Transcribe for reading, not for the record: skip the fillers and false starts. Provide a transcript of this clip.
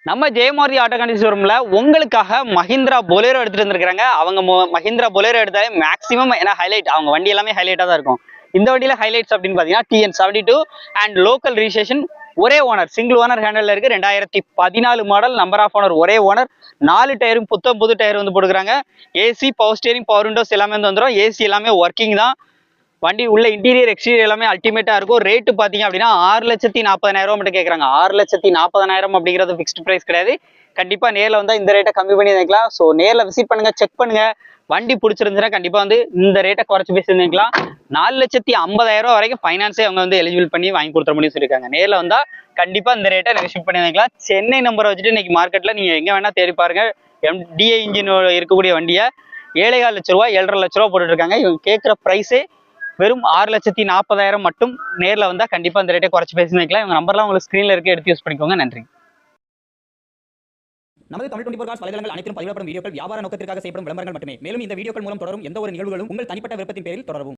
நம்ம ஜெயமாரதி ஆட்டோ கண்டி ஷோரூம்ல உங்களுக்காக மஹிந்திரா பொலேரோ எடுத்துட்டு வந்திருக்காங்க. அவங்க மஹிந்திரா பொலேரோ எடுத்தாலே மேக்ஸிமம் ஏன்னா ஹைலைட் அவங்க வண்டி எல்லாமே ஹைலைட்டா தான் இருக்கும். இந்த வண்டியில ஹைலைட்ஸ் அப்படின்னு பாத்தீங்கன்னா TN72 அண்ட் லோக்கல் ரிஜிஸ்ட்ரேஷன், ஒரே ஓனர், சிங்கிள் ஓனர் ஹேண்டல்ல இருக்கு. 2014 மாடல், நம்பர் ஆஃப் ஓனர் ஒரே ஓனர், 4 டயரும் புது டயர் வந்து போட்டுக்கிறாங்க. AC, power steering, power Windows எல்லாமே வந்து வந்துடும். ஏசி எல்லாமே ஒர்க்கிங் தான். வண்டி உள்ள இன்டீரியர் எக்ஸ்டீரியர் எல்லாமே அல்டிமேட்டா இருக்கும். ரேட்டு பாத்தீங்க அப்படின்னா 6,40,000 மட்டும் கேட்கறாங்க. 6,40,000 அப்படிங்கிறது ஃபிக்ஸ்ட் பிரைஸ் கிடையாது. கண்டிப்பா நேரில் வந்தா இந்த ரேட்டை கம்மி பண்ணி நினைக்கலாம். ஸோ நேரில் விசிட் பண்ணுங்க, செக் பண்ணுங்க. வண்டி பிடிச்சிருந்துச்சுன்னா கண்டிப்பா வந்து இந்த ரேட்டை குறைச்சு பேசி நினைக்கலாம். 4,50,000 வரைக்கும் ஃபைனான்ஸே அவங்க வந்து எலிஜிபிள் பண்ணி வாங்கி கொடுத்துற முடியும் சொல்லியிருக்காங்க. நேரில் வந்தா கண்டிப்பா இந்த ரேட்டை நெகோஷியேட் பண்ணி நினைக்கலாம். சென்னை நம்பரை வச்சுட்டு இன்னைக்கு மார்க்கெட்ல நீங்க எங்க வேணா தேடி பாருங்க. MDI இன்ஜின் இருக்கக்கூடிய வண்டியை 7,4 லட்ச ரூபா 7,5 லட்ச ரூபா போட்டுட்டு இருக்காங்க. இவங்க கேட்கிற பிரைஸே வெறும் 6,40,000 மட்டும். நேரில் வந்தா கண்டிப்பா இந்த ரேட்டை குறைச்சு பேசி நினைக்கலாம். இவங்க நம்பர்லாம் உங்களுக்கு ஸ்கிரீன்ல இருக்கு, எடுத்து யூஸ் பண்ணிக்கோங்க. நன்றி. நமது தமிழ் 24 காஸ் வலைதளங்கள் அனைத்தும் பதிவிடப்படும் வீடியோக்கள் வியாபார நோக்கத்திற்காக செய்யப்படும் விளம்பரங்கள் மட்டுமே. மேலும் இந்த வீடியோக்கள் மூலம் தொடரும் எந்த ஒரு நிகழ்வுகளும் உங்கள் தனிப்பட்ட விருப்பத்தின் பேரில் தொடரவும்.